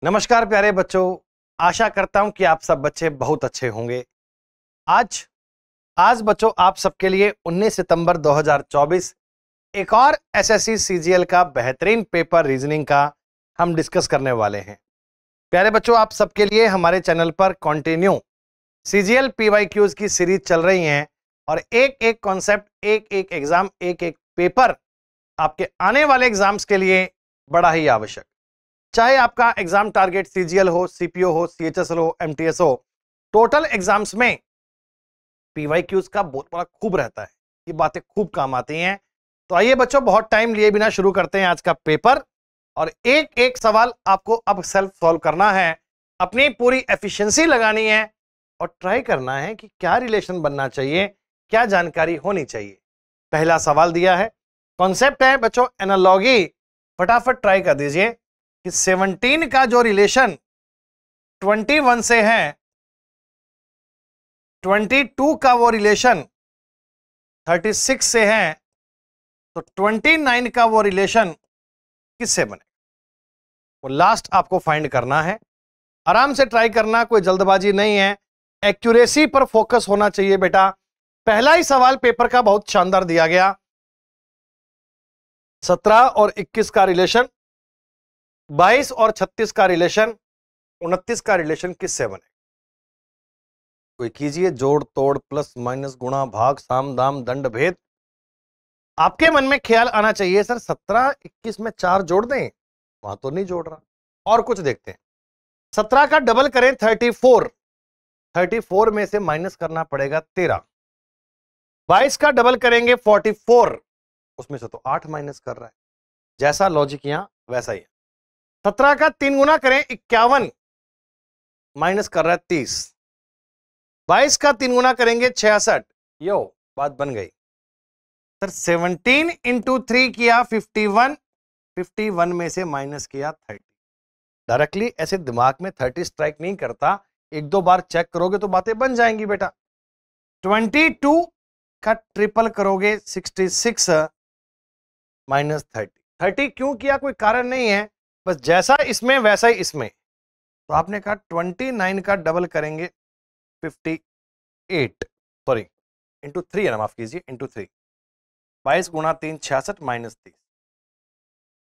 नमस्कार प्यारे बच्चों, आशा करता हूं कि आप सब बच्चे बहुत अच्छे होंगे। आज आज बच्चों आप सबके लिए 19 सितंबर 2024 एक और एसएससी सीजीएल का बेहतरीन पेपर रीजनिंग का हम डिस्कस करने वाले हैं। प्यारे बच्चों, आप सबके लिए हमारे चैनल पर कंटिन्यू सीजीएल पीवाईक्यूज की सीरीज चल रही हैं और एक एक कॉन्सेप्ट, एक एक एग्जाम, एक एक पेपर आपके आने वाले एग्जाम्स के लिए बड़ा ही आवश्यक। चाहे आपका एग्जाम टारगेट सीजीएल हो, सीपीओ हो, सीएचएसएल हो, एमटीएस हो, टोटल एग्जाम्स में पीवाईक्यूज का बहुत बड़ा खूब रहता है। ये बातें खूब काम आती हैं। तो आइए बच्चों, बहुत टाइम लिए बिना शुरू करते हैं आज का पेपर। और एक एक सवाल आपको अब सेल्फ सॉल्व करना है, अपनी पूरी एफिशिएंसी लगानी है और ट्राई करना है कि क्या रिलेशन बनना चाहिए, क्या जानकारी होनी चाहिए। पहला सवाल दिया है, कॉन्सेप्ट है बच्चों एनालॉगी। फटाफट ट्राई कर दीजिए कि 17 का जो रिलेशन 21 से है, 22 का वो रिलेशन 36 से है, तो 29 का वो रिलेशन किससे बने, वो लास्ट आपको फाइंड करना है। आराम से ट्राई करना, कोई जल्दबाजी नहीं है, एक्यूरेसी पर फोकस होना चाहिए बेटा। पहला ही सवाल पेपर का बहुत शानदार दिया गया, 17 और 21 का रिलेशन, 22 और 36 का रिलेशन, 29 का रिलेशन किससे बने। कोई कीजिए जोड़ तोड़, प्लस माइनस, गुणा भाग, साम दाम दंड भेद। आपके मन में ख्याल आना चाहिए सर 17 21 में 4 जोड़ दें, वहां तो नहीं जोड़ रहा। और कुछ देखते हैं, 17 का डबल करें 34, 34 में से माइनस करना पड़ेगा 13। 22 का डबल करेंगे 44, उसमें से तो 8 माइनस कर रहा है। जैसा लॉजिक यहां वैसा ही है। 17 का 3 गुना करें 51, माइनस कर रहा है 30। 22 का 3 गुना करेंगे 66, यो बात बन गई सर। 17 इंटू 3 किया 51, 51 में से माइनस किया 30। डायरेक्टली ऐसे दिमाग में 30 स्ट्राइक नहीं करता, एक दो बार चेक करोगे तो बातें बन जाएंगी बेटा। 22 का ट्रिपल करोगे 66 माइनस 30। 30 क्यों किया, कोई कारण नहीं है, बस जैसा इसमें वैसा ही इसमें। तो आपने कहा 29 का डबल करेंगे 58, सॉरी इंटू 3 है ना, माफ कीजिए, इंटू 3। 22 गुणा 3 66 माइनस 30।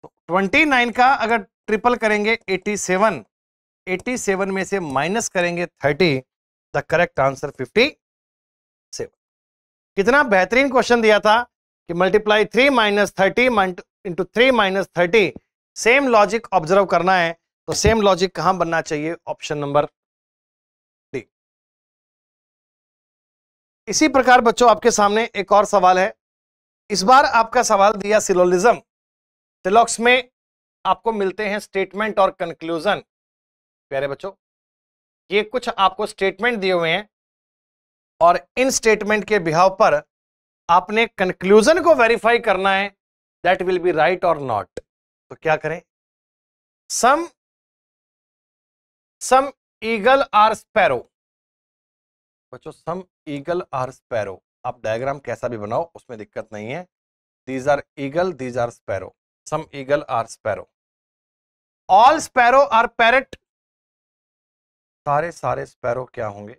तो 29 का अगर ट्रिपल करेंगे 87, 87 में से माइनस करेंगे 30, द करेक्ट आंसर 57। कितना बेहतरीन क्वेश्चन दिया था कि multiply 3 minus 30 into 3 minus 30। Same logic observe करना है, तो सेम लॉजिक कहां बनना चाहिए, ऑप्शन नंबर डी। इसी प्रकार बच्चों आपके सामने एक और सवाल है। इस बार आपका सवाल दिया सिलोजिज्म। सिलॉक्स में आपको मिलते हैं स्टेटमेंट और कंक्लूजन। प्यारे बच्चों, ये कुछ आपको स्टेटमेंट दिए हुए हैं और इन स्टेटमेंट के बिहाव पर आपने कंक्लूजन को वेरीफाई करना है, दैट विल बी राइट और नॉट। तो क्या करें, सम ईगल आर स्पैरो। बच्चों सम ईगल आर स्पैरो, आप डायग्राम कैसा भी बनाओ उसमें दिक्कत नहीं है। These are eagle, these are sparrow, some eagle are sparrow. All sparrow are parrot, सारे स्पैरो क्या होंगे,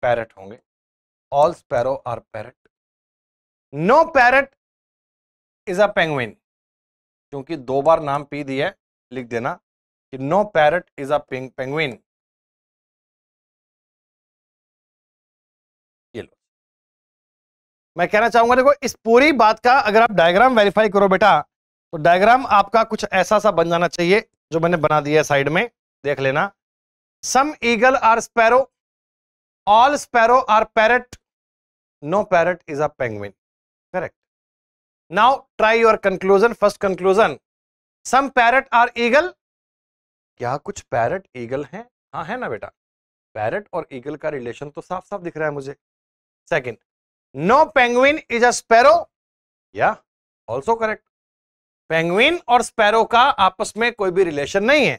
पैरेट होंगे। All sparrow are parrot. No parrot is a penguin, क्योंकि 2 बार नाम पी दिया है, लिख देना कि no parrot is a penguin. ये लो, मैं कहना चाहूंगा देखो इस पूरी बात का अगर आप डायग्राम वेरीफाई करो बेटा, तो डायग्राम आपका कुछ ऐसा सा बन जाना चाहिए जो मैंने बना दिया है साइड में, देख लेना। Some eagle are sparrow, all sparrow are parrot, no parrot is a penguin, correct. Now try your conclusion. First conclusion, some parrot are eagle. क्या कुछ पैरेट ईगल हैं? हाँ है ना बेटा, पैरेट और ईगल का रिलेशन तो साफ साफ दिख रहा है मुझे। Second, no penguin is a sparrow, या ऑल्सो करेक्ट। पेंगुइन और स्पैरो का आपस में कोई भी रिलेशन नहीं है,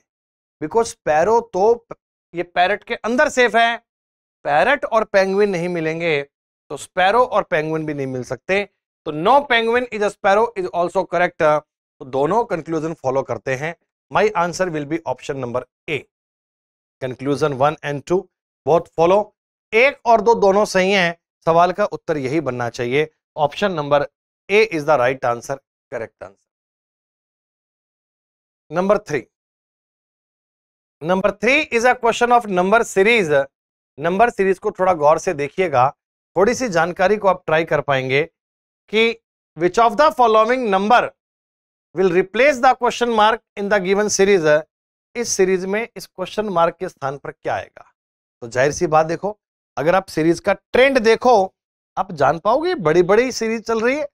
बिकॉज स्पैरो तो ये पैरेट के अंदर सेफ है, पैरेट और पेंगुइन नहीं मिलेंगे तो स्पैरो और पेंगुइन भी नहीं मिल सकते। तो no penguin is a sparrow is also correct. तो दोनों कंक्लूजन फॉलो करते हैं। My answer will be option number A. Conclusion 1 and 2 both follow. 1 और 2 दोनों सही हैं, सवाल का उत्तर यही बनना चाहिए। Option number A is the right answer, correct answer. Number 3 is a question of number series. Number series को थोड़ा गौर से देखिएगा, थोड़ी सी जानकारी को आप ट्राई कर पाएंगे कि which of the following number will replace the question mark in the given series. इस सीरीज में इस क्वेश्चन मार्क के स्थान पर क्या आएगा? तो जाहिर सी बात, देखो अगर आप सीरीज का ट्रेंड देखो आप जान पाओगे बड़ी बड़ी सीरीज चल रही है,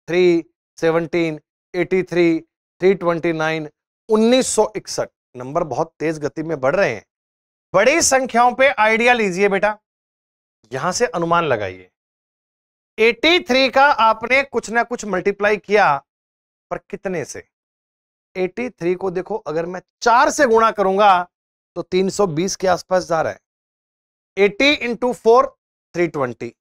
3, 17, 83, 329, 1961 नंबर बहुत तेज गति में बढ़ रहे हैं। बड़ी संख्याओं पे आइडिया लीजिए बेटा, यहां से अनुमान लगाइए। 83 का आपने कुछ ना कुछ मल्टीप्लाई किया, पर कितने से? 83 को देखो अगर मैं 4 से गुणा करूंगा तो 320 के आसपास जा रहा है। 80 इंटू 4 320,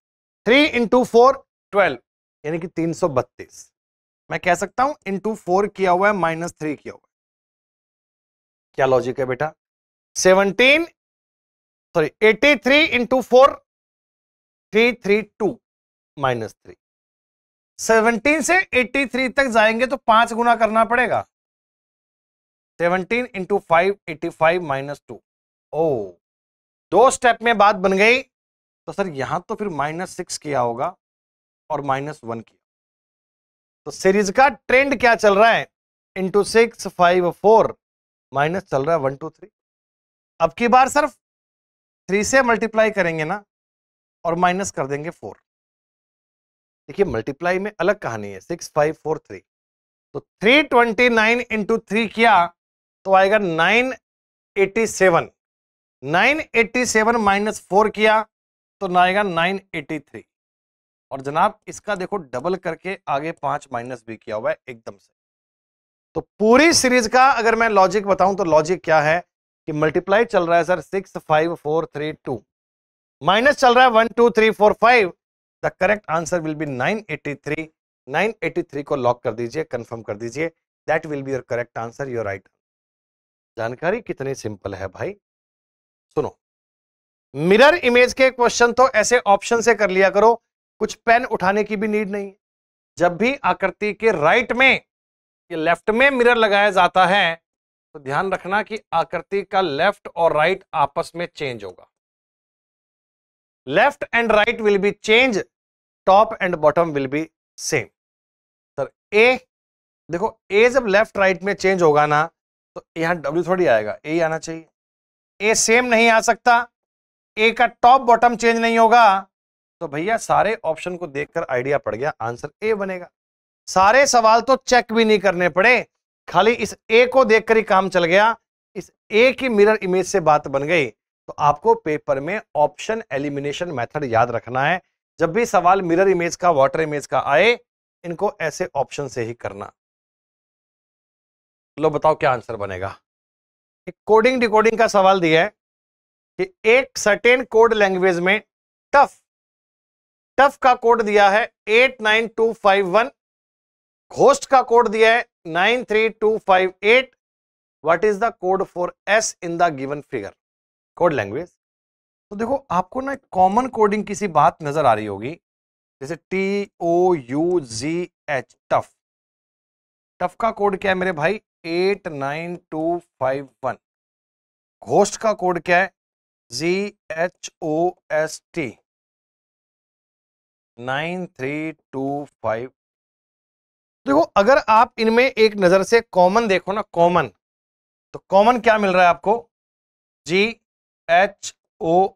3 इंटू 4 12, यानी कि 332। मैं कह सकता हूं इंटू 4 किया हुआ है, -3 किया हुआ है। क्या लॉजिक है बेटा? 83 इंटू 4 332 -3। 17 से 83 तक जाएंगे तो 5 गुना करना पड़ेगा। 17 इंटू 5 85 -2। ओ, 2 स्टेप में बात बन गई। तो सर यहां तो फिर -6 किया होगा और -1 किया। तो सीरीज का ट्रेंड क्या चल रहा है? इंटू 6 5 4 माइनस चल रहा है 1 2 3। अब की बार सिर्फ 3 से मल्टीप्लाई करेंगे ना और माइनस कर देंगे 4। देखिए मल्टीप्लाई में अलग कहानी है, 6 5 4 3। तो 329 इंटू 3 किया तो आएगा 987। 987 -4 किया तो ना आएगा 983। और जनाब इसका देखो डबल करके आगे 5 माइनस भी किया हुआ है एकदम से। तो पूरी सीरीज का अगर मैं लॉजिक बताऊं तो लॉजिक क्या है कि मल्टीप्लाई चल रहा है सर 6 5 4 3 2, माइनस चल रहा है 1 2 3 4 5। The correct answer will B 983। 983 को लॉक कर दीजिए, कंफर्म कर दीजिए। That will be your correct answer, your right. जानकारी कितनी सिंपल है भाई। सुनो, मिरर इमेज के क्वेश्चन तो ऐसे ऑप्शन से कर लिया करो, कुछ पेन उठाने की भी नीड नहीं। जब भी आकृति के राइट में या लेफ्ट में मिरर लगाया जाता है तो ध्यान रखना कि आकृति का लेफ्ट और राइट आपस में चेंज होगा। Left and right will be change, top and bottom will be same. Sir A देखो, ए जब लेफ्ट राइट में चेंज होगा ना तो यहां डब्ल्यू थोड़ी आएगा, ए आना चाहिए। ए सेम नहीं आ सकता, ए का टॉप बॉटम चेंज नहीं होगा। तो भैया सारे ऑप्शन को देखकर आइडिया पड़ गया, आंसर ए बनेगा। सारे सवाल तो चेक भी नहीं करने पड़े, खाली इस ए को देखकर ही काम चल गया। इस ए की मिरर इमेज से बात बन गई। तो आपको पेपर में ऑप्शन एलिमिनेशन मेथड याद रखना है। जब भी सवाल मिरर इमेज का, वाटर इमेज का आए, इनको ऐसे ऑप्शन से ही करना। लो बताओ क्या आंसर बनेगा। एक कोडिंग डिकोडिंग का सवाल दिया है कि एक सर्टेन कोड लैंग्वेज में टफ का कोड दिया है 89251, घोस्ट का कोड दिया है 93258। What is the code for S in the given figure? Code language. तो देखो आपको ना कॉमन कोडिंग किसी बात नजर आ रही होगी, जैसे TOUGH, टफ। टफ का कोड क्या है मेरे भाई? 89251। घोस्ट का कोड क्या है? GHOST 9325। देखो अगर आप इनमें एक नजर से कॉमन देखो ना, कॉमन, तो कॉमन क्या मिल रहा है आपको? GHOT।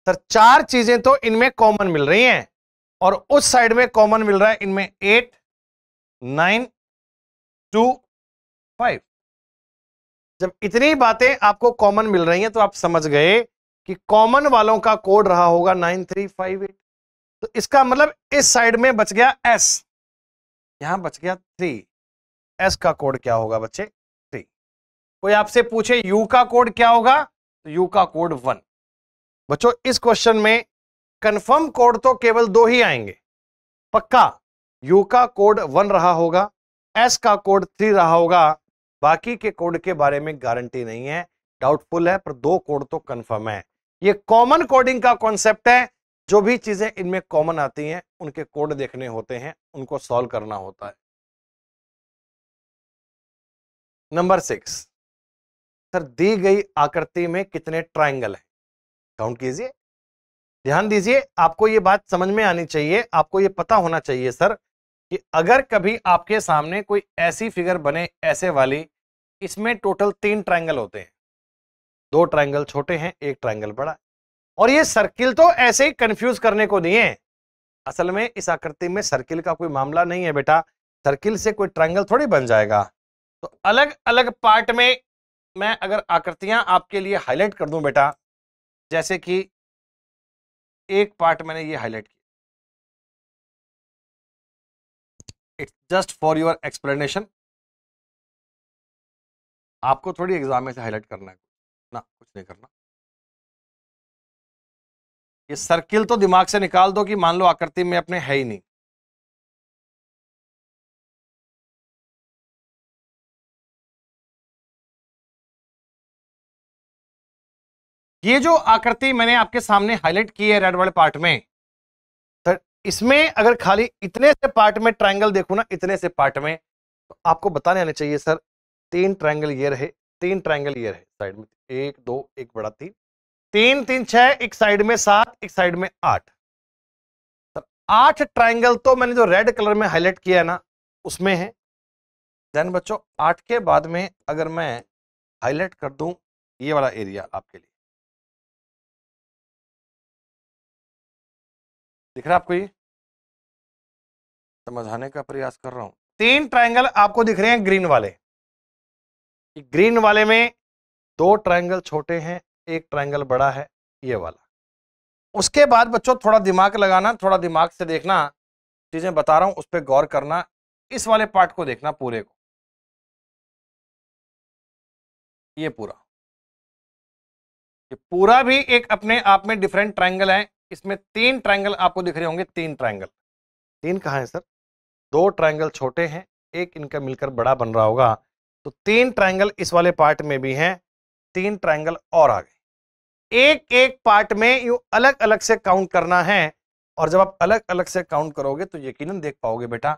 सर 4 चीजें तो इनमें कॉमन मिल रही हैं और उस साइड में कॉमन मिल रहा है इनमें 8 9 2 5। जब इतनी बातें आपको कॉमन मिल रही हैं तो आप समझ गए कि कॉमन वालों का कोड रहा होगा 9358। तो इसका मतलब इस साइड में बच गया S, यहां बच गया 3। S का कोड क्या होगा बच्चे? 3। कोई आपसे पूछे U का कोड क्या होगा, तो U का कोड 1। बच्चों इस क्वेश्चन में कंफर्म कोड तो केवल 2 ही आएंगे, पक्का। यू का कोड 1 रहा होगा, एस का कोड 3 रहा होगा, बाकी के कोड के बारे में गारंटी नहीं है, डाउटफुल है, पर 2 कोड तो कंफर्म है। ये कॉमन कोडिंग का कॉन्सेप्ट है, जो भी चीजें इनमें कॉमन आती हैं उनके कोड देखने होते हैं, उनको सॉल्व करना होता है। नंबर 6, सर दी गई आकृति में कितने ट्रायंगल हैं? काउंट कीजिए, ध्यान दीजिए, आपको ये बात समझ में आनी चाहिए, आपको ये पता होना चाहिए सर कि अगर कभी आपके सामने कोई ऐसी फिगर बने ऐसे वाली, इसमें टोटल 3 ट्रायंगल होते हैं, 2 ट्रायंगल छोटे हैं, 1 ट्रायंगल बड़ा है, और ये सर्किल तो ऐसे ही कंफ्यूज करने को नहीं है। असल में इस आकृति में सर्किल का कोई मामला नहीं है बेटा, सर्किल से कोई ट्रायंगल थोड़ी बन जाएगा। तो अलग अलग पार्ट में मैं अगर आकृतियां आपके लिए हाईलाइट कर दूं बेटा, जैसे कि एक पार्ट मैंने ये हाईलाइट किया, it's just for your explanation, आपको थोड़ी एग्जाम में से हाईलाइट करना है ना, कुछ नहीं करना। ये सर्किल तो दिमाग से निकाल दो कि मान लो आकृति में अपने है ही नहीं। ये जो आकृति मैंने आपके सामने हाईलाइट की है रेड वाले पार्ट में, तो इसमें अगर खाली इतने से पार्ट में ट्रायंगल देखो ना, इतने से पार्ट में, तो आपको बताने आने चाहिए सर 3 ट्रायंगल ये रहे, 3 ट्रायंगल ये रहे साइड में, 1 2 एक बड़ा 3 3 3 6, एक साइड में 7, एक साइड में 8, 8 ट्रायंगल तो मैंने जो रेड कलर में हाईलाइट किया है ना उसमें है। देन बच्चों 8 के बाद में अगर मैं हाईलाइट कर दूं ये वाला एरिया आपके लिए, दिख रहा है आपको? ये समझाने का प्रयास कर रहा हूं। 3 ट्रायंगल आपको दिख रहे हैं ग्रीन वाले, ग्रीन वाले में 2 ट्रायंगल छोटे हैं, 1 ट्रायंगल बड़ा है, ये वाला। उसके बाद बच्चों थोड़ा दिमाग लगाना, थोड़ा दिमाग से देखना, चीजें बता रहा हूं उस पर गौर करना, इस वाले पार्ट को देखना पूरे को, ये पूरा भी एक अपने आप में डिफरेंट ट्रायंगल है। इसमें 3 ट्रायंगल आपको दिख रहे होंगे, 3 ट्रायंगल, 3 कहां है सर? 2 ट्रायंगल छोटे हैं, 1 इनका मिलकर बड़ा बन रहा होगा, तो 3 ट्रायंगल इस वाले पार्ट में भी हैं, 3 ट्रायंगल और आ गए। एक एक पार्ट में यूं अलग अलग से काउंट करना है, और जब आप अलग अलग से काउंट करोगे तो यकीनन देख पाओगे बेटा,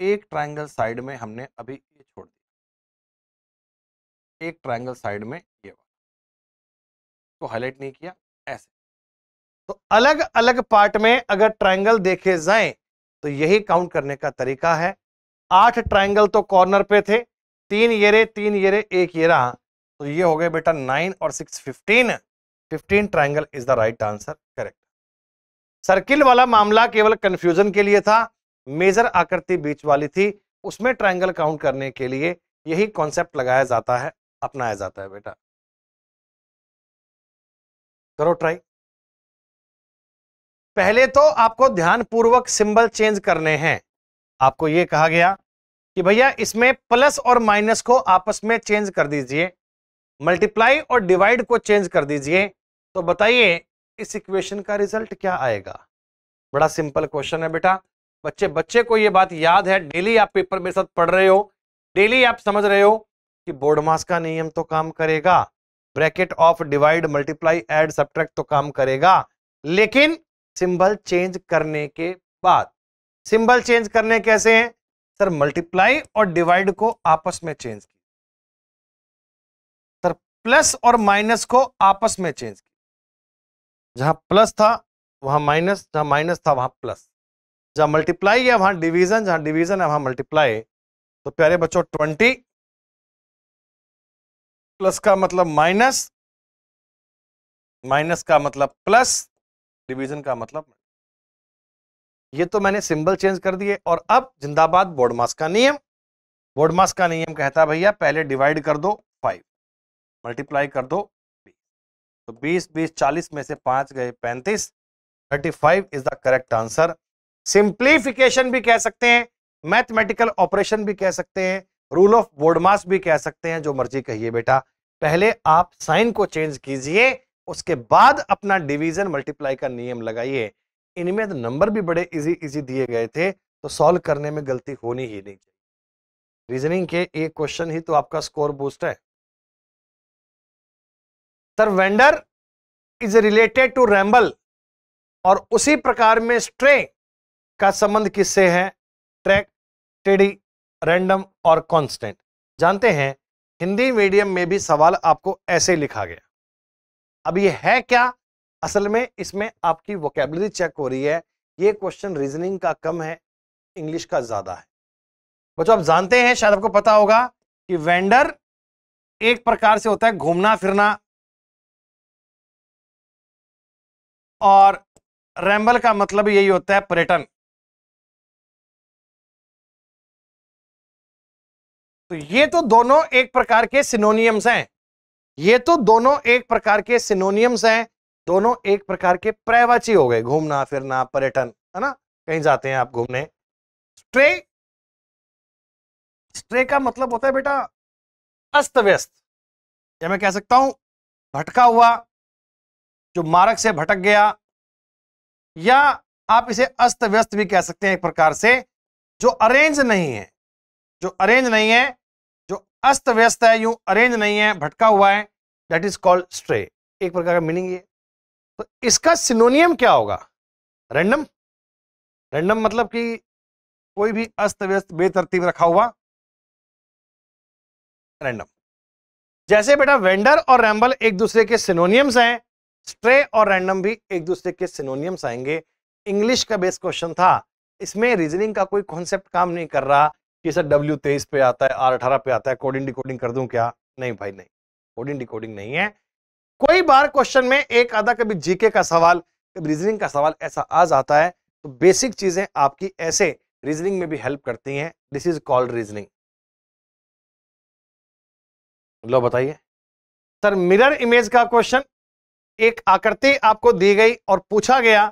एक ट्रायंगल साइड में हमने अभी ये छोड़ दिया, एक ट्रायंगल साइड में ये वाला तो हाईलाइट नहीं किया, ऐसे। तो अलग अलग पार्ट में अगर ट्रायंगल देखे जाएं तो यही काउंट करने का तरीका है। 8 ट्रायंगल तो कॉर्नर पे थे, 3 ये रहे, 3 ये रहे, 1 ये रहा, तो ये हो गए बेटा 9 और 6 15, 15 triangle is the right answer, correct. Circle वाला मामला केवल कंफ्यूजन के लिए था, मेजर आकृति बीच वाली थी, उसमें ट्रायंगल काउंट करने के लिए यही कॉन्सेप्ट लगाया जाता है, अपनाया जाता है बेटा। करो ट्राई। पहले तो आपको ध्यानपूर्वक सिंबल चेंज करने हैं। आपको यह कहा गया कि भैया इसमें प्लस और माइनस को आपस में चेंज कर दीजिए, मल्टीप्लाई और डिवाइड को चेंज कर दीजिए, तो बताइए इस इक्वेशन का रिजल्ट क्या आएगा? बड़ा सिंपल क्वेश्चन है बेटा। बच्चे को यह बात याद है, डेली आप पेपर मेरे साथ पढ़ रहे हो, डेली आप समझ रहे हो कि बोर्डमास का नियम तो काम करेगा, bracket of divide multiply add subtract तो काम करेगा, लेकिन सिंबल चेंज करने के बाद। सिंबल चेंज करने कैसे हैं सर? मल्टीप्लाई और डिवाइड को आपस में चेंज किया सर, प्लस और माइनस को आपस में चेंज किया, जहां प्लस था वहां माइनस, जहां माइनस था वहां प्लस, जहां मल्टीप्लाई है वहां डिवीजन, जहां डिवीजन है वहां मल्टीप्लाई। तो प्यारे बच्चों 20 प्लस का मतलब माइनस, माइनस का मतलब प्लस, डिवीजन का मतलब, ये तो मैंने सिंबल चेंज कर दिए। और अब जिंदाबाद बोर्डमास का नियम। बोर्डमास का नियम कहता है भैया पहले डिवाइड कर दो 5, मल्टीप्लाई कर दो 20, तो 20 20 40 में से 5 गए 35, 35 is the correct answer. Simplification भी कह सकते हैं, मैथमेटिकल ऑपरेशन भी कह सकते हैं, रूल ऑफ बोर्डमास भी कह सकते हैं, जो मर्जी कहिए बेटा। पहले आप साइन को चेंज कीजिए, उसके बाद अपना डिवीजन मल्टीप्लाई का नियम लगाइए। इनमें तो नंबर भी बड़े इजी इजी दिए गए थे, तो सॉल्व करने में गलती होनी ही नहीं चाहिए। रीजनिंग के एक क्वेश्चन ही तो आपका स्कोर बूस्ट है। Sir wander is related to ramble और उसी प्रकार में स्ट्रे का संबंध किससे है? ट्रैक, टेडी, रैंडम और कांस्टेंट। जानते हैं हिंदी मीडियम में भी सवाल आपको ऐसे लिखा गया। अब ये है क्या? असल में इसमें आपकी वोकैबुलरी चेक हो रही है। ये क्वेश्चन रीजनिंग का कम है, इंग्लिश का ज्यादा है। बच्चों आप जानते हैं, शायद आपको पता होगा कि वेंडर एक प्रकार से होता है घूमना फिरना, और रैम्बल का मतलब यही होता है पर्यटन। तो ये तो दोनों एक प्रकार के सिनोनियम्स हैं, ये तो दोनों एक प्रकार के सिनोनियम्स हैं, दोनों एक प्रकार के पर्यायवाची हो गए, घूमना फिरना पर्यटन, है ना? कहीं जाते हैं आप घूमने। स्ट्रे, स्ट्रे का मतलब होता है बेटा अस्त व्यस्त, या मैं कह सकता हूं भटका हुआ, जो मार्ग से भटक गया, या आप इसे अस्त व्यस्त भी कह सकते हैं एक प्रकार से, जो अरेंज नहीं है, जो अरेंज नहीं है, जो अस्त व्यस्त है, यूं अरेंज नहीं है, भटका हुआ है, दैट इज कॉल्ड स्ट्रे। एक प्रकार का मीनिंग ये। तो इसका सिनोनियम क्या होगा? रैंडम। रैंडम मतलब कि कोई भी अस्त व्यस्त बेतरतीब रखा हुआ, रैंडम। जैसे बेटा वेंडर और रैम्बल एक दूसरे के सिनोनियम्स हैं, स्ट्रे और रैंडम भी एक दूसरे के सिनोनियम्स आएंगे। इंग्लिश का बेस क्वेश्चन था, इसमें रीजनिंग का कोई कॉन्सेप्ट काम नहीं कर रहा कि सर W23 पे आता है, R18 पे आता है, कोडिंग डिकोडिंग कर दूं क्या? नहीं भाई नहीं, कोडिंग डिकोडिंग नहीं है। कोई बार क्वेश्चन में एक आधा कभी जीके का सवाल, कभी रीजनिंग का सवाल ऐसा आ जाता है, तो बेसिक चीजें आपकी ऐसे रीजनिंग में भी हेल्प करती हैं। This is called reasoning. लो बताइए सर, मिरर इमेज का क्वेश्चन, एक आकृति आपको दी गई और पूछा गया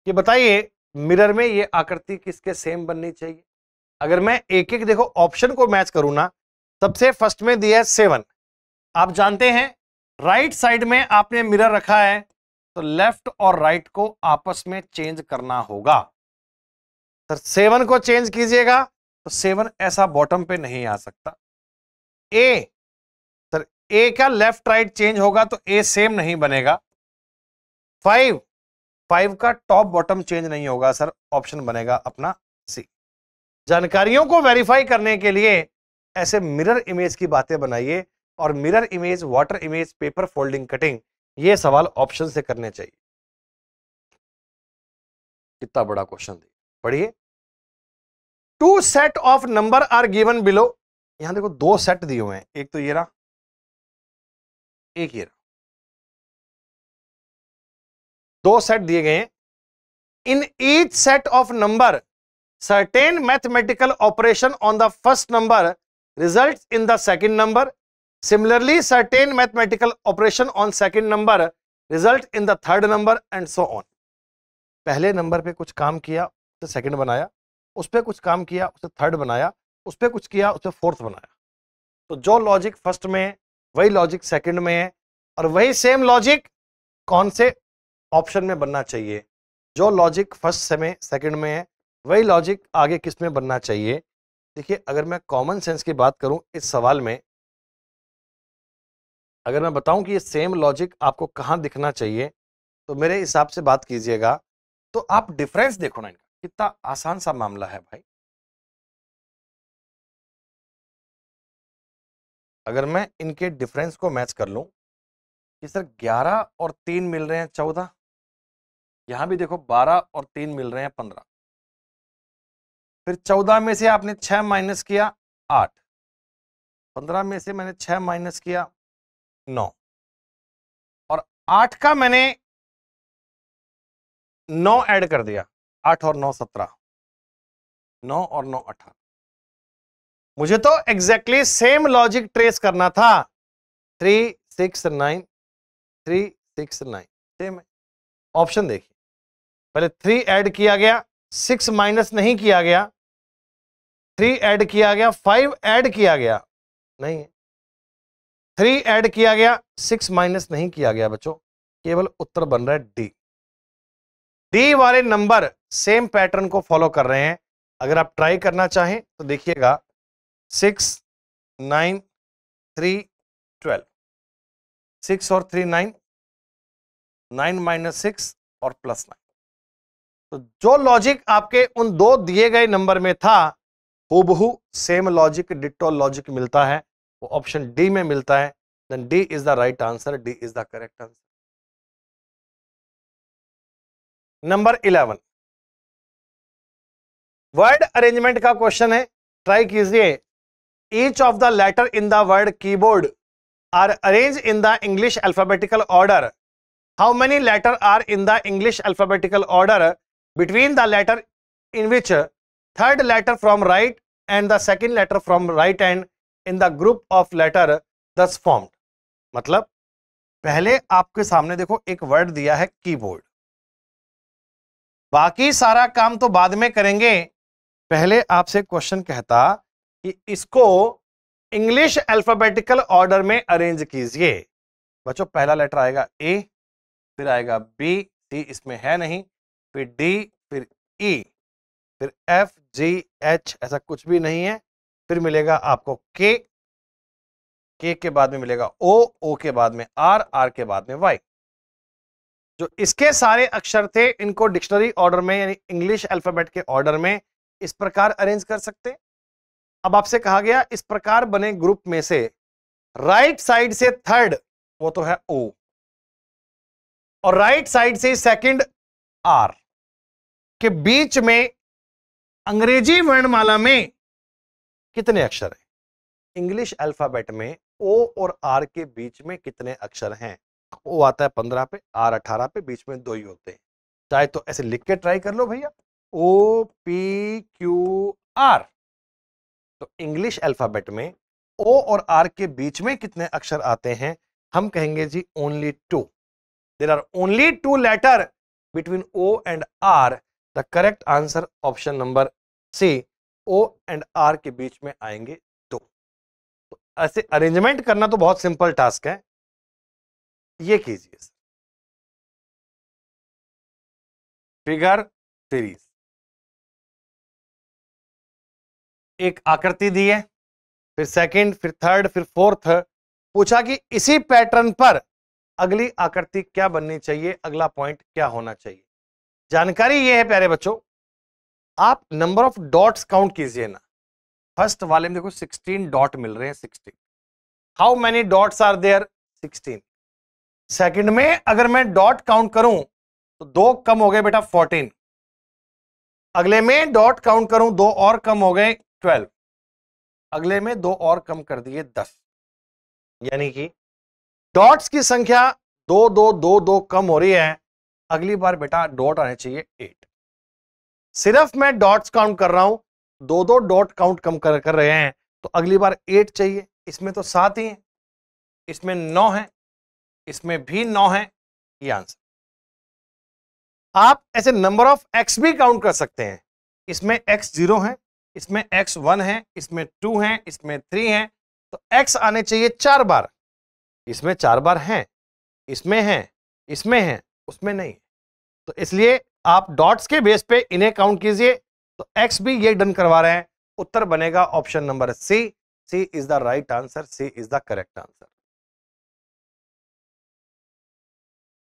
कि बताइए मिरर में ये आकृति किसके सेम बननी चाहिए। अगर मैं एक एक देखो ऑप्शन को मैच करूं ना, सबसे फर्स्ट में दिया है 7। आप जानते हैं राइट साइड में आपने मिरर रखा है, तो लेफ्ट और राइट को आपस में चेंज करना होगा। सर 7 को चेंज कीजिएगा, तो 7 ऐसा बॉटम पे नहीं आ सकता। ए, सर ए का लेफ्ट राइट चेंज होगा तो ए सेम नहीं बनेगा। 5 का टॉप बॉटम चेंज नहीं होगा सर, ऑप्शन बनेगा अपना सी। जानकारियों को वेरीफाई करने के लिए ऐसे मिरर इमेज की बातें बनाइए, और mirror image, water image, paper folding, cutting, ये सवाल ऑप्शन से करने चाहिए। कितना बड़ा क्वेश्चन दिया, पढ़िए। 2 set of number are given below. यहां देखो 2 सेट दिए हुए हैं, एक तो ये रहा, एक ये रहा, 2 सेट दिए गए हैं। In each set of number certain mathematical operation on the first number results in the second number. Similarly, certain mathematical operation on second number result in the third number and so on. पहले number पे कुछ काम किया, उसे second बनाया, उस पे कुछ काम किया, उसे थर्ड बनाया, उस पे कुछ किया, उसे फोर्थ बनाया। तो जो लॉजिक फर्स्ट में है वही लॉजिक सेकंड में है, और वही सेम लॉजिक कौन से ऑप्शन में बनना चाहिए? जो लॉजिक फर्स्ट में सेकंड में है वही लॉजिक आगे किस में बनना चाहिए? देखिए, अगर मैं कॉमन सेंस की बात करूं इस सवाल में, अगर मैं बताऊं कि ये सेम लॉजिक आपको कहां दिखना चाहिए, तो मेरे हिसाब से बात कीजिएगा, तो आप डिफरेंस देखो ना इनका, कितना आसान सा मामला है भाई। अगर मैं इनके डिफरेंस को मैच कर लूं कि सर 11 और 3 मिल रहे हैं 14, यहां भी देखो 12 और 3 मिल रहे हैं 15, फिर 14 में से आपने 6 माइनस किया 8, 15 में से मैंने 6 माइनस किया 9, और 8 का मैंने 9 ऐड कर दिया, 8 और 9 17, 9 और 9 18। मुझे तो एग्जैक्टली सेम लॉजिक ट्रेस करना था, 3 6 9 3 6 9 सेम है। ऑप्शन देखिए, पहले 3 ऐड किया गया, 6 माइनस नहीं किया गया, 3 ऐड किया गया, 5 ऐड किया गया, नहीं है, 3 ऐड किया गया, 6 माइनस नहीं किया गया बच्चों, केवल उत्तर बन रहा है डी। डी वाले नंबर सेम पैटर्न को फॉलो कर रहे हैं, अगर आप ट्राई करना चाहें तो देखिएगा 6, 9, 3, 12, 6 और 3 9, 9 माइनस 6 और प्लस 9। तो जो लॉजिक आपके उन दो दिए गए नंबर में था हूबहू सेम लॉजिक, डिट्टो लॉजिक मिलता है, वो ऑप्शन डी में मिलता है। Then D is the right answer, D is the correct answer. Number 11 word arrangement का क्वेश्चन है, ट्राई कीजिए। Each of the letter in the word keyboard are arrange in the English alphabetical order. How many letter are in the English alphabetical order between the letter in which third letter from right and the second letter from right hand in the group of letter thus formed। मतलब पहले आपके सामने देखो एक word दिया है keyboard, बाकी सारा काम तो बाद में करेंगे। पहले आपसे क्वेश्चन कहता कि इसको इंग्लिश अल्फाबेटिकल ऑर्डर में अरेंज कीजिए। बच्चों पहला लेटर आएगा ए, फिर आएगा बी, सी इसमें है नहीं, फिर डी, फिर ई, फिर एफ, जी, एच ऐसा कुछ भी नहीं है, फिर मिलेगा आपको के, के के बाद में मिलेगा ओ, ओ के बाद में आर, आर के बाद में वाई। जो इसके सारे अक्षर थे इनको डिक्शनरी ऑर्डर में यानी इंग्लिश अल्फाबेट के ऑर्डर में इस प्रकार अरेंज कर सकते हैं। अब आपसे कहा गया इस प्रकार बने ग्रुप में से राइट साइड से थर्ड वो तो है ओ, और राइट साइड से सेकंड आर के बीच में अंग्रेजी वर्णमाला में कितने अक्षर हैं? इंग्लिश अल्फाबेट में ओ और आर के बीच में कितने अक्षर हैं? ओ आता है 15 पे, आर 18 पे, बीच में 2 ही होते हैं। चाहे तो ऐसे लिख के ट्राई कर लो भैया, ओ पी क्यू आर। तो इंग्लिश अल्फाबेट में ओ और आर के बीच में कितने अक्षर आते हैं? हम कहेंगे जी only 2। There are only 2 letter between O and R. The correct answer option number C, O and R के बीच में आएंगे 2। तो ऐसे अरेंजमेंट करना तो बहुत सिंपल टास्क है, ये कीजिए फिगर सीरीज। एक आकृति दी है, फिर सेकंड, फिर थर्ड, फिर फोर्थ। पूछा कि इसी पैटर्न पर अगली आकृति क्या बननी चाहिए, अगला पॉइंट क्या होना चाहिए। जानकारी यह है प्यारे बच्चों, आप नंबर ऑफ डॉट्स काउंट कीजिए ना। फर्स्ट वाले में देखो 16 डॉट मिल रहे हैं, 16। How many dots are there? 16। Second में अगर मैं डॉट काउंट करूं तो 2 कम हो गए बेटा 14। अगले में डॉट काउंट करूं 2 और कम हो गए 12। अगले में 2 और कम कर दिए 10। यानी कि डॉट्स की संख्या 2 2 2 2 कम हो रही है। अगली बार बेटा डॉट आने चाहिए 8। सिर्फ मैं डॉट्स काउंट कर रहा हूं, 2 डॉट काउंट कम कर रहे हैं, तो अगली बार 8 चाहिए। इसमें तो 7 ही है, इसमें 9 है, इसमें भी 9 है। ये आंसर। आप ऐसे नंबर ऑफ एक्स भी काउंट कर सकते हैं। इसमें x 0 है, इसमें x 1 है, इसमें 2 है, इसमें 3 है, तो x आने चाहिए 4 बार। इसमें 4 बार हैं, इसमें है, इसमें है, उसमें नहीं। तो इसलिए आप डॉट्स के बेस पे इन्हें काउंट कीजिए। तो x भी ये डन करवा रहे हैं। उत्तर बनेगा option number C. C is the right answer, C is the correct answer.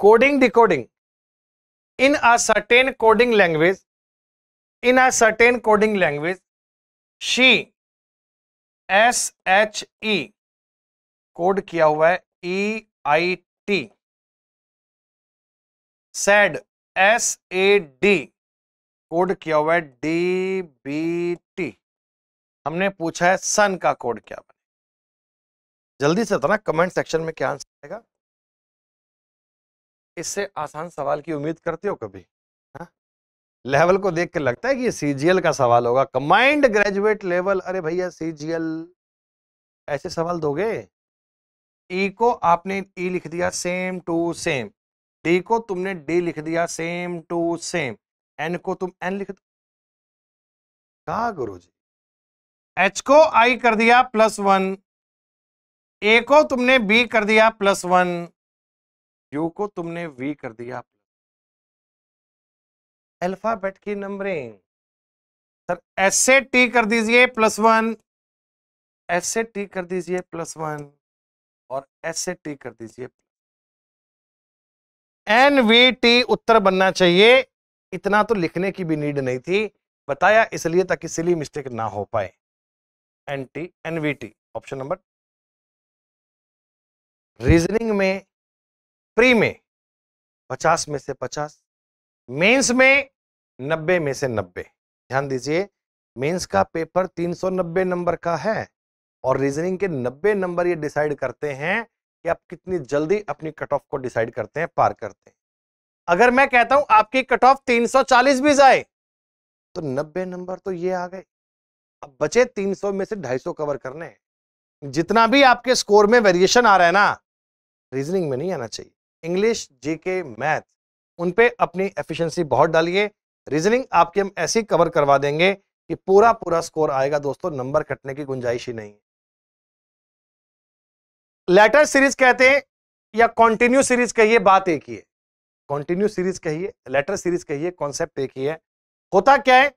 Coding decoding. In a certain coding language, she SHE code किया हुआ है EIT, SAD SAD कोड किया हुआ है DBT। हमने पूछा है सन का कोड क्या बने। जल्दी से बताना कमेंट सेक्शन में क्या आंसर आएगा। इससे आसान सवाल की उम्मीद करते हो कभी? हाँ? लेवल को देख के लगता है कि ये सीजीएल का सवाल होगा, कंबाइंड ग्रेजुएट लेवल। अरे भैया सीजीएल ऐसे सवाल दोगे? ई को आपने ई लिख दिया सेम टू सेम, डी को तुमने डी लिख दिया सेम टू सेम, एन को तुम एन लिख दो। कहा गुरुजी? एच को आई कर दिया +1, ए को तुमने बी कर दिया +1, यू को तुमने वी कर दिया। अल्फाबेट की नंबरिंग सर एस से टी कर दीजिए +1, एस से टी कर दीजिए +1 और एस से टी कर दीजिए। एनवीटी उत्तर बनना चाहिए, इतना तो लिखने की भी नीड नहीं थी, बताया इसलिए ताकि सिली मिस्टेक ना हो पाए। NT NVT option number. Reasoning में प्री में 50 में से 50, मेंस में 90 में से 90। ध्यान दीजिए, मेंस का पेपर 390 नंबर का है और रीजनिंग के 90 नंबर ये डिसाइड करते हैं कि आप कितनी जल्दी अपनी कट ऑफ को डिसाइड करते हैं, पार करते हैं। अगर मैं कहता हूं आपकी कट ऑफ 340 भी जाए तो 90 नंबर तो ये आ गए, अब बचे 300 में से 250 कवर करने हैं। जितना भी आपके स्कोर में वेरिएशन आ रहा है ना, रीजनिंग में नहीं आना चाहिए। इंग्लिश, जीके, मैथ, उन पे अपनी एफिशिएंसी बहुत डालिए। रीजनिंग आपके हम ऐसे कवर करवा देंगे कि पूरा पूरा स्कोर आएगा दोस्तों, नंबर कटने की गुंजाइश ही नहीं है। लेटर सीरीज कहते हैं या कॉन्टिन्यू सीरीज कहिए, बात एक ही है। कॉन्टिन्यू सीरीज कहिए, लेटर सीरीज कहिए, कॉन्सेप्ट एक ही है। होता क्या है,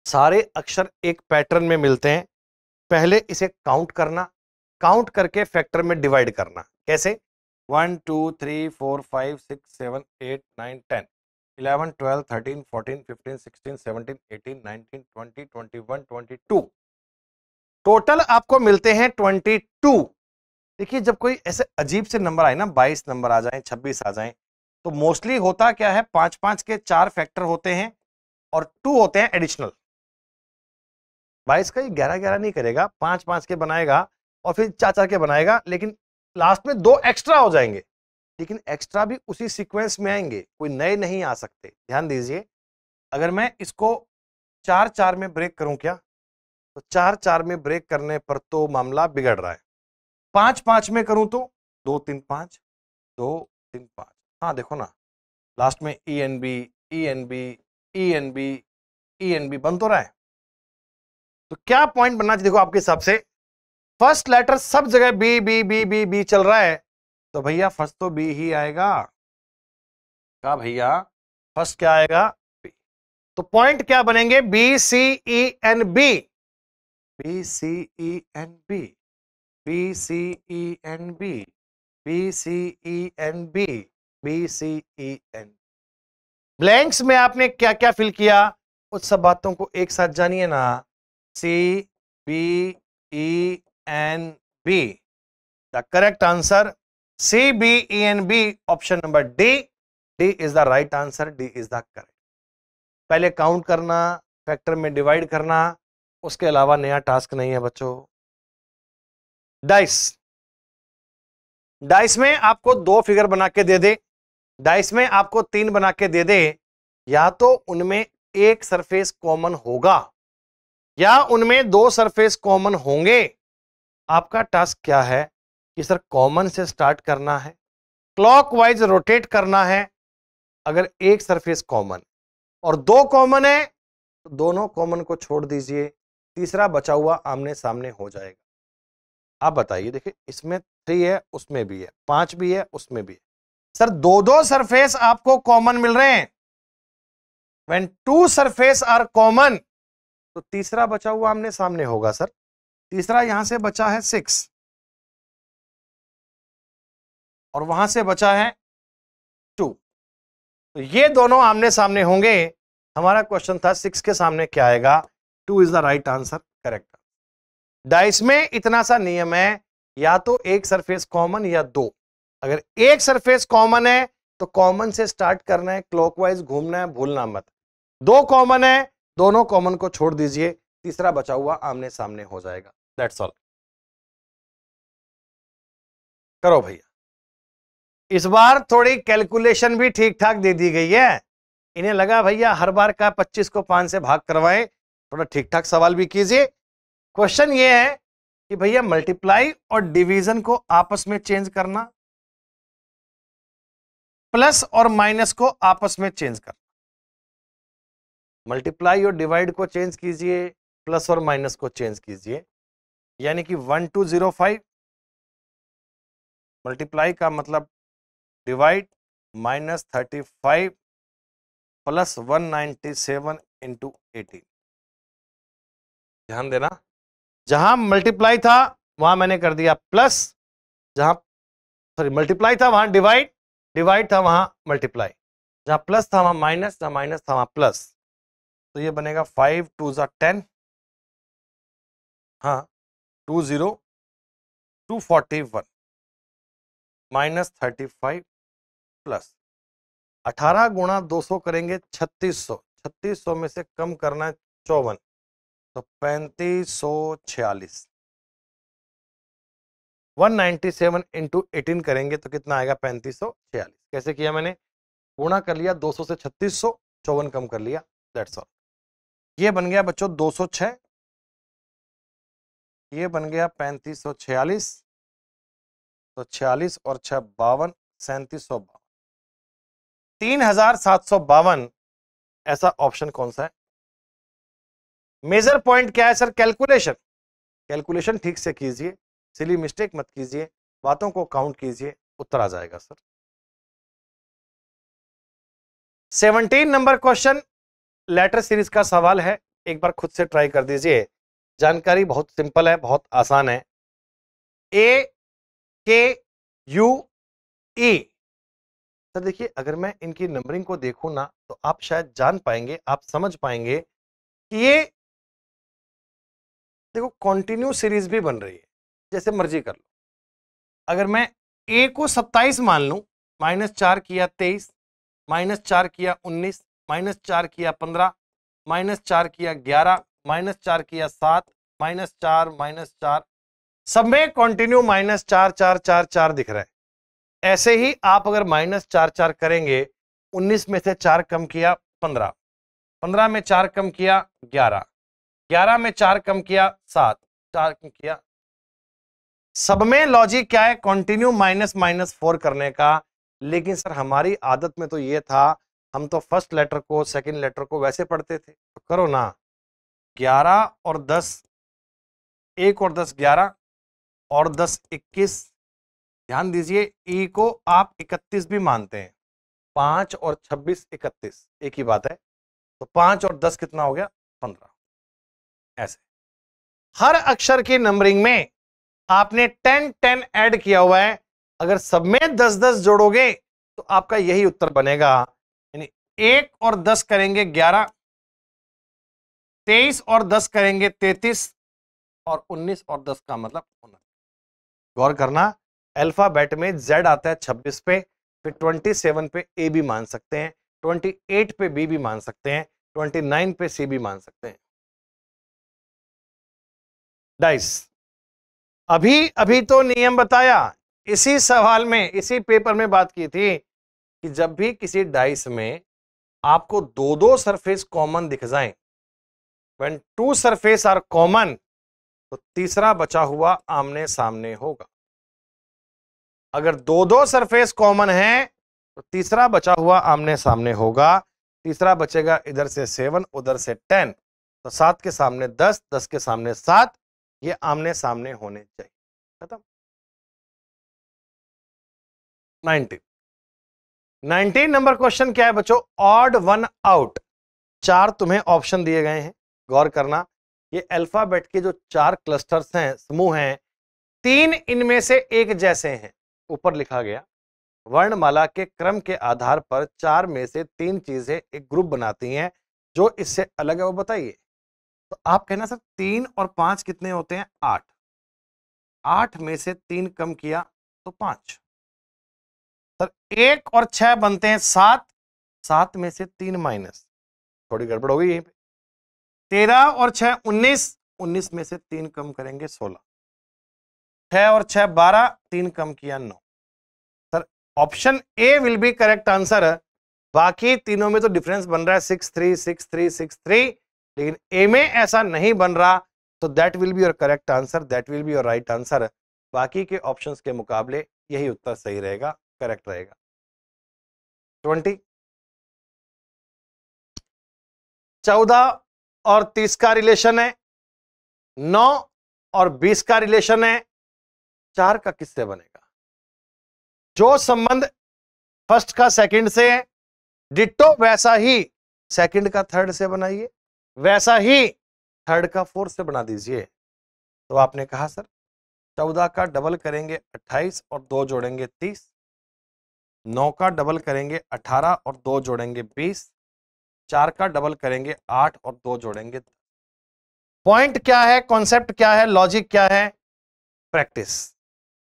सारे अक्षर एक पैटर्न में मिलते हैं, पहले इसे काउंट करना, काउंट करके फैक्टर में डिवाइड करना। कैसे? 1 2 3 4 5 6 7 8 9 10 11 12 13 14 15 16 17 18 19 20 21 22, टोटल आपको मिलते हैं 22। देखिए, जब कोई ऐसे अजीब से नंबर आए ना, 22 नंबर आ जाए, 26 आ जाए, तो मोस्टली होता क्या है, 5-5 के 4 फैक्टर होते हैं और 2 होते हैं एडिशनल। 22 का ये 11-11 नहीं करेगा, 5-5 के बनाएगा और फिर 4-4 के बनाएगा, लेकिन लास्ट में 2 एक्स्ट्रा हो जाएंगे। लेकिन एक्स्ट्रा भी उसी सीक्वेंस में आएंगे, कोई नए नहीं आ सकते। ध्यान दीजिए, अगर मैं इसको 4-4 में ब्रेक करूं क्या, तो 4-4 में ब्रेक करने पर तो मामला बिगड़ रहा है। 5-5 में करूं तो 2-3-5 2-3-5। हाँ देखो ना, लास्ट में E N B E N B E N B E N B बन तो रहा है। तो क्या पॉइंट बनना चाहिए देखो आपके हिसाब से, फर्स्ट लेटर सब जगह B B B B B चल रहा है, तो भैया फर्स्ट तो बी ही आएगा। क्या भैया, फर्स्ट क्या आएगा? बी। तो पॉइंट क्या बनेंगे? B C E N B, B C E N B, B C E N B, B C E N B, B C E N. Blanks में आपने क्या क्या फिल किया, उस सब बातों को एक साथ जानिए ना। C B E N B, the correct answer C B E N B, option number D. D is the right answer, D is the correct. पहले काउंट करना, फैक्टर में डिवाइड करना, उसके अलावा नया टास्क नहीं है बच्चों। डाइस, डाइस में आपको 2 फिगर बना के दे दे, डाइस में आपको 3 बना के दे दे, या तो उनमें एक सरफेस कॉमन होगा या उनमें 2 सरफेस कॉमन होंगे। आपका टास्क क्या है कि सर कॉमन से स्टार्ट करना है, क्लॉकवाइज रोटेट करना है। अगर एक सरफेस कॉमन और 2 कॉमन है तो दोनों कॉमन को छोड़ दीजिए, तीसरा बचा हुआ आमने सामने हो जाएगा। आप बताइए, देखिए इसमें 3 है, उसमें भी है, 5 भी है, उसमें भी है। सर 2-2 सरफेस आपको कॉमन मिल रहे हैं। व्हेन 2 सरफेस आर कॉमन, तो तीसरा बचा हुआ आमने सामने होगा। सर तीसरा यहां से बचा है 6 और वहां से बचा है 2, तो ये दोनों आमने सामने होंगे। हमारा क्वेश्चन था 6 के सामने क्या आएगा, 2 is the right answer, correct. Dice में इतना सा नियम है, या तो एक सरफेस कॉमन या 2। अगर एक सरफेस कॉमन है तो कॉमन से स्टार्ट करना है, क्लॉकवाइज घूमना है, भूलना मत। 2 कॉमन है, दोनों कॉमन को छोड़ दीजिए, तीसरा बचा हुआ आमने सामने हो जाएगा। That's all. करो भैया, इस बार थोड़ी कैलकुलेशन भी ठीक ठाक दे दी गई है। इन्हें लगा भैया हर बार का 25 को 5 से भाग करवाएं, थोड़ा ठीक ठाक सवाल भी कीजिए। क्वेश्चन ये है कि भैया मल्टीप्लाई और डिवीजन को आपस में चेंज करना, प्लस और माइनस को आपस में चेंज करना। मल्टीप्लाई और डिवाइड को चेंज कीजिए, प्लस और माइनस को चेंज कीजिए। यानी कि 1205 मल्टीप्लाई का मतलब डिवाइड, -35 प्लस 197 इंटू 18। ध्यान देना, जहां मल्टीप्लाई था वहां मैंने कर दिया प्लस, जहां सॉरी मल्टीप्लाई था वहां डिवाइड, डिवाइड था वहां मल्टीप्लाई, जहां प्लस था वहां माइनस, जहां माइनस था वहां प्लस। तो ये बनेगा 5 2 10, हाँ 20 241 माइनस 35 प्लस 18 गुणा 200 करेंगे 3600, 3600 में से कम करना है 54, तो 3546। 197 इंटू 18 करेंगे तो कितना आएगा 3546। कैसे किया मैंने, गुणा कर लिया 200 से 3600, 54 कम कर लिया, दैट्स ऑल। ये बन गया बच्चों 206, ये बन गया 3546, तो 46 और 6 52, 3752, 3752 ऐसा ऑप्शन कौन सा है। मेजर पॉइंट क्या है सर, कैलकुलेशन, कैलकुलेशन ठीक से कीजिए, सिली मिस्टेक मत कीजिए, बातों को काउंट कीजिए, उत्तर आ जाएगा सर। 17 नंबर क्वेश्चन लेटर सीरीज का सवाल है, एक बार खुद से ट्राई कर दीजिए, जानकारी बहुत सिंपल है, बहुत आसान है। ए के यू ई, सर देखिए अगर मैं इनकी नंबरिंग को देखूं ना तो आप शायद जान पाएंगे, आप समझ पाएंगे कि ये देखो कॉन्टिन्यू सीरीज भी बन रही है, जैसे मर्जी कर लो। अगर मैं ए को 27 मान लूं, -4 किया 23, -4 किया 19, -4 किया 15, -4 किया 11, -4 किया 7, -4, सब में कॉन्टिन्यू -4 4 4 4 दिख रहा है। ऐसे ही आप अगर -4 4 करेंगे, 19 में से 4 कम किया 15, 15 में 4 कम किया 11, 11 में 4 कम किया 7, 4 कम किया, सब में लॉजिक क्या है, कंटिन्यू -4 करने का। लेकिन सर हमारी आदत में तो ये था, हम तो फर्स्ट लेटर को सेकंड लेटर को वैसे पढ़ते थे, तो करो ना 11 और 10, 1 और 10 11 और 10 21, ध्यान दीजिए ई को आप 31 भी मानते हैं, 5 और 26 31 एक ही बात है, तो 5 और 10 कितना हो गया 15। ऐसे हर अक्षर की नंबरिंग में आपने 10 10 ऐड किया हुआ है, अगर सब में 10 10 जोड़ोगे तो आपका यही उत्तर बनेगा। यानी 1 और 10 करेंगे 11, 23 और 10 करेंगे 33, और 19 और 10 का मतलब 19। गौर करना, अल्फाबेट में Z आता है 26 पे, फिर 27 पे ए भी मान सकते हैं, 28 पे बी भी मान सकते हैं, 29 पे सी भी मान सकते हैं। डाइस अभी अभी तो नियम बताया, इसी सवाल में इसी पेपर में बात की थी कि जब भी किसी डाइस में आपको दो दो सरफेस कॉमन दिख जाएं, when two surface are common, तो तीसरा बचा हुआ आमने सामने होगा। अगर दो दो सरफेस कॉमन है तो तीसरा बचा हुआ आमने सामने होगा, तीसरा बचेगा इधर से 7 उधर से 10, तो 7 के सामने 10, 10 के सामने 7, ये आमने सामने होने चाहिए। खत्म। 19 नंबर क्वेश्चन क्या है बच्चों, ऑड वन आउट। 4 तुम्हें ऑप्शन दिए गए हैं, गौर करना, ये अल्फाबेट के जो 4 क्लस्टर्स हैं, समूह हैं, 3 इनमें से एक जैसे हैं। ऊपर लिखा गया वर्णमाला के क्रम के आधार पर 4 में से 3 चीजें एक ग्रुप बनाती हैं, जो इससे अलग है वो बताइए। तो आप कहना सर 3 और 5 कितने होते हैं, 8, 8 में से 3 कम किया तो 5। सर 1 और 6 बनते हैं 7, 7 में से 3 माइनस, थोड़ी गड़बड़ हो गई यहीं पे। 13 और 6 19, 19 में से 3 कम करेंगे 16, 6 और 6 12, 3 कम किया 9। Sir option A will be correct answer, बाकी तीनों में तो डिफरेंस बन रहा है 6 3 6 3 6 3, लेकिन ए में ऐसा नहीं बन रहा, तो that will be your correct answer, that will be your right answer. बाकी के ऑप्शंस के मुकाबले यही उत्तर सही रहेगा, करेक्ट रहेगा। 20, 14 और 30 का रिलेशन है, 9 और 20 का रिलेशन है, 4 का किससे बनेगा। जो संबंध फर्स्ट का सेकंड से है, डिट्टो वैसा ही सेकंड का थर्ड से बनाइए, वैसा ही थर्ड का 4 से बना दीजिए। तो आपने कहा सर 14 का डबल करेंगे 28 और 2 जोड़ेंगे 30, 9 का डबल करेंगे 18 और 2 जोड़ेंगे 20, 4 का डबल करेंगे 8 और 2 जोड़ेंगे। पॉइंट क्या है, कॉन्सेप्ट क्या है, लॉजिक क्या है? प्रैक्टिस।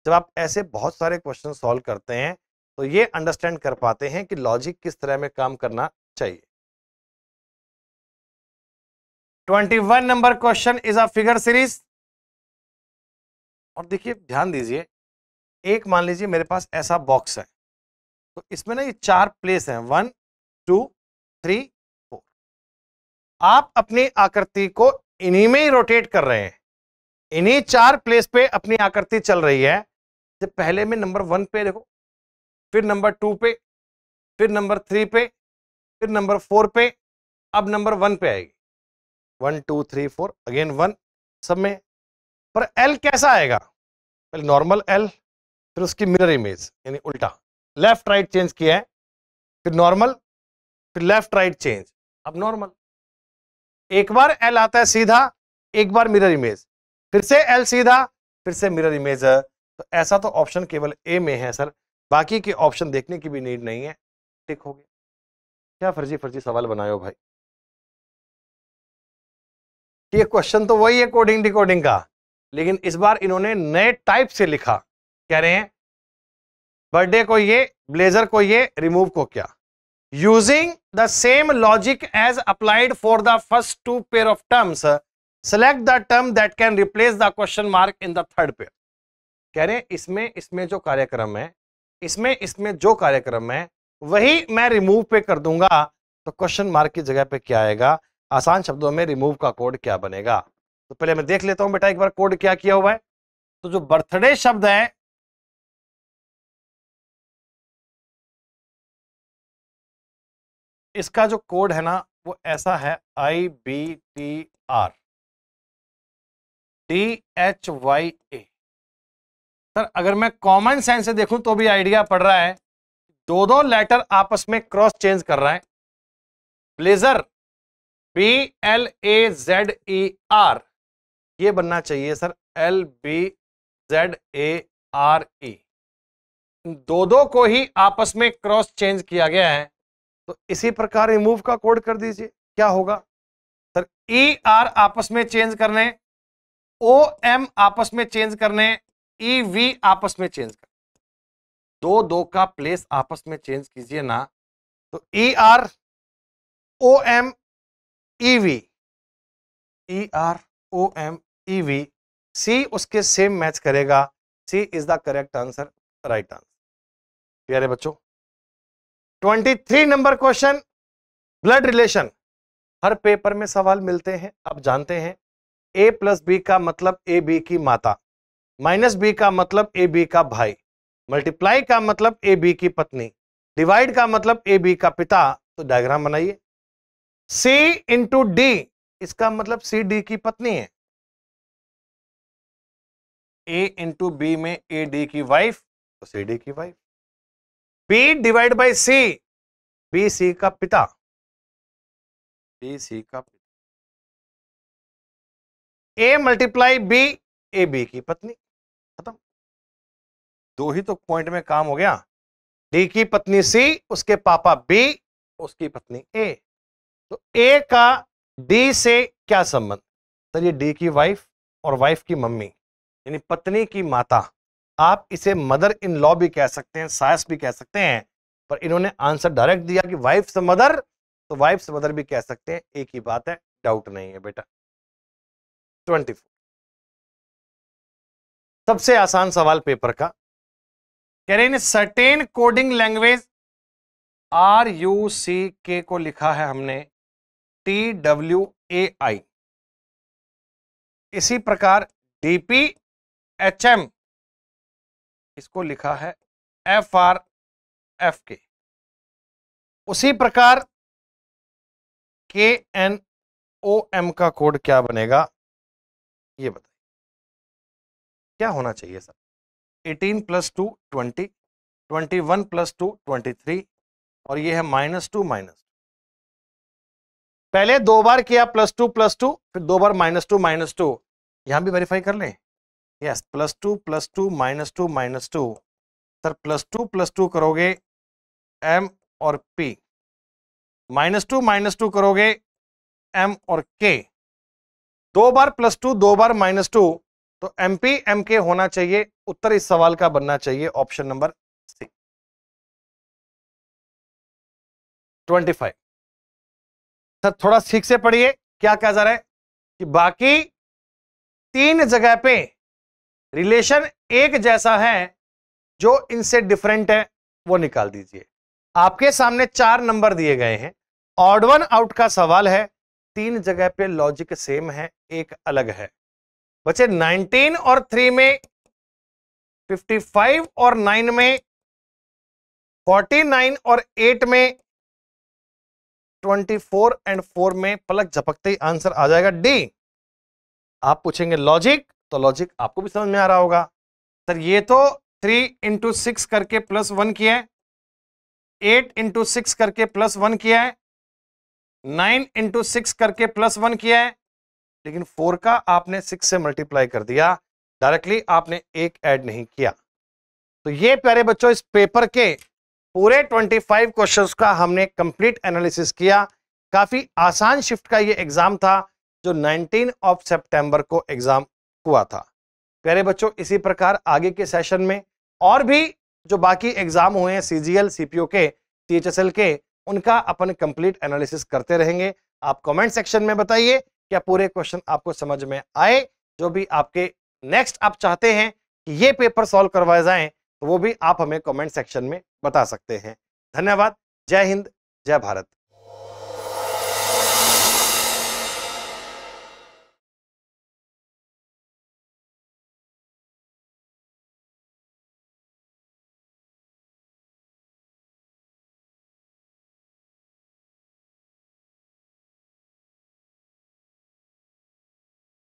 जब आप ऐसे बहुत सारे क्वेश्चन सॉल्व करते हैं तो ये अंडरस्टैंड कर पाते हैं कि लॉजिक किस तरह में काम करना चाहिए। 21 number question is a figure series. और देखिए ध्यान दीजिए, एक मान लीजिए मेरे पास ऐसा बॉक्स है, तो इसमें ना ये 4 प्लेस हैं, 1 2 3 4। आप अपनी आकृति को इन्हीं में ही रोटेट कर रहे हैं, इन्हीं 4 प्लेस पे अपनी आकृति चल रही है। तो पहले में नंबर 1 पे देखो, फिर नंबर 2 पे, फिर नंबर 3 पे, फिर नंबर 4 पे, अब नंबर 1 पे आएगी। 1 2 3 4 अगेन 1 सब में। पर एल कैसा आएगा? पहले नॉर्मल एल, फिर उसकी मिरर इमेज यानी उल्टा, लेफ्ट राइट चेंज किया है, फिर नॉर्मल, फिर लेफ्ट राइट चेंज, अब नॉर्मल। एक बार एल आता है सीधा, एक बार मिरर इमेज, फिर से एल सीधा, फिर से मिरर इमेज। तो ऐसा तो ऑप्शन केवल ए में है सर, बाकी के ऑप्शन देखने की भी नीड नहीं है। टिक हो गया। क्या फर्जी फर्जी सवाल बनाए हो भाई? ये क्वेश्चन तो वही है कोडिंग डिकोडिंग का, लेकिन इस बार इन्होंने नए टाइप से लिखा। कह रहे हैं बर्थडे को ये, ब्लेजर को ये, रिमूव को क्या। Using the same logic as applied for the first 2 pair of terms, select the term that can replace the question mark in the third pair. कह रहे हैं इसमें जो कार्यक्रम है, इसमें जो कार्यक्रम है वही मैं रिमूव पे कर दूंगा, तो क्वेश्चन मार्क की जगह पे क्या आएगा? आसान शब्दों में रिमूव का कोड क्या बनेगा? तो पहले मैं देख लेता हूं बेटा एक बार कोड क्या किया हुआ है। तो जो बर्थडे शब्द है, इसका जो कोड है ना वो ऐसा है IBTRDHYA। सर अगर मैं कॉमन सेंस से देखूं तो भी आइडिया पड़ रहा है, दो लेटर आपस में क्रॉस चेंज कर रहा है। ब्लेजर BLAZER, ये बनना चाहिए सर LBZARE। दो को ही आपस में क्रॉस चेंज किया गया है, तो इसी प्रकार रिमूव का कोड कर दीजिए। क्या होगा सर? ER आपस में चेंज करने, OM आपस में चेंज करने, EV आपस में चेंज करने, दो का प्लेस आपस में चेंज कीजिए ना, तो ER OM EV, ER OM EV, C उसके सेम मैच करेगा। C is the correct answer, right answer. प्यारे बच्चों 23 नंबर क्वेश्चन, ब्लड रिलेशन। हर पेपर में सवाल मिलते हैं, आप जानते हैं। A प्लस बी का मतलब ए बी की माता, माइनस बी का मतलब ए बी का भाई, मल्टीप्लाई का मतलब ए बी की पत्नी, डिवाइड का मतलब ए बी का पिता। तो डायग्राम बनाइए। C इंटू डी, इसका मतलब सी डी की पत्नी है। A इंटू बी में ए डी की वाइफ, तो सी डी की wife. B divide by C, B C का पिता, बी सी का पिता। A multiply B, A B की पत्नी, खत्म। दो ही तो पॉइंट में काम हो गया। डी की पत्नी सी, उसके पापा बी, उसकी पत्नी ए। तो ए का डी से क्या संबंध? सर ये डी की वाइफ और वाइफ की मम्मी यानी पत्नी की माता। आप इसे मदर इन लॉ भी कह सकते हैं, सास भी कह सकते हैं, पर इन्होंने आंसर डायरेक्ट दिया कि वाइफ से मदर, तो वाइफ से मदर भी कह सकते हैं, एक ही बात है, डाउट नहीं है बेटा। 24 सबसे आसान सवाल पेपर का। कह रहे हैं सर्टेन कोडिंग लैंग्वेज, RUCK को लिखा है हमने TWAI, इसी प्रकार DPHM इसको लिखा है FRFK, उसी प्रकार KNOM का कोड क्या बनेगा ये बताइए। क्या होना चाहिए सर? 18 + 2 20, 21 + 2 23, और ये है -2 -2। पहले 2 बार किया +2 +2, फिर 2 बार -2 -2, यहां भी वेरीफाई कर लें। यस, +2 +2 -2 -2, सर +2 +2 करोगे M और P, -2 -2 करोगे M और K, 2 बार +2 2 बार -2, तो MP MK होना चाहिए। उत्तर इस सवाल का बनना चाहिए ऑप्शन नंबर सी, 25। सर थोड़ा ठीक से पढ़िए, क्या कहा जा रहा है कि बाकी 3 जगह पे रिलेशन एक जैसा है, जो इनसे डिफरेंट है वो निकाल दीजिए। आपके सामने 4 नंबर दिए गए हैं, ऑड वन आउट का सवाल है, 3 जगह पे लॉजिक सेम है, एक अलग है। बच्चे 19 और 3 में, 55 और 9 में, 49 और 8 में, 24 एंड 4 में, पलक झपकते ही आंसर आ जाएगा डी। आप पूछेंगे लॉजिक, तो लॉजिक आपको भी समझ में आ रहा होगा। सर ये तो 3 × 6 करके +1 किया है, 8 × 6 करके +1 किया है, 9 × 6 करके +1 किया है, लेकिन 4 का आपने 6 से मल्टीप्लाई कर दिया डायरेक्टली, आपने एक ऐड नहीं किया। तो ये प्यारे बच्चों इस पेपर के पूरे 25 क्वेश्चंस का हमने कंप्लीट एनालिसिस किया। काफी आसान शिफ्ट का ये एग्जाम था जो 19 सितंबर को एग्जाम हुआ था। प्यारे बच्चों इसी प्रकार आगे के सेशन में और भी जो बाकी एग्जाम हुए हैं CGL, CPO के, CHSL के, उनका अपन कंप्लीट एनालिसिस करते रहेंगे। आप कमेंट सेक्शन में बताइए क्या पूरे क्वेश्चन आपको समझ में आए। जो भी आपके नेक्स्ट आप चाहते हैं कि ये पेपर सॉल्व करवाए जाएं, तो वो भी आप हमें कमेंट सेक्शन में बता सकते हैं। धन्यवाद। जय हिंद, जय भारत।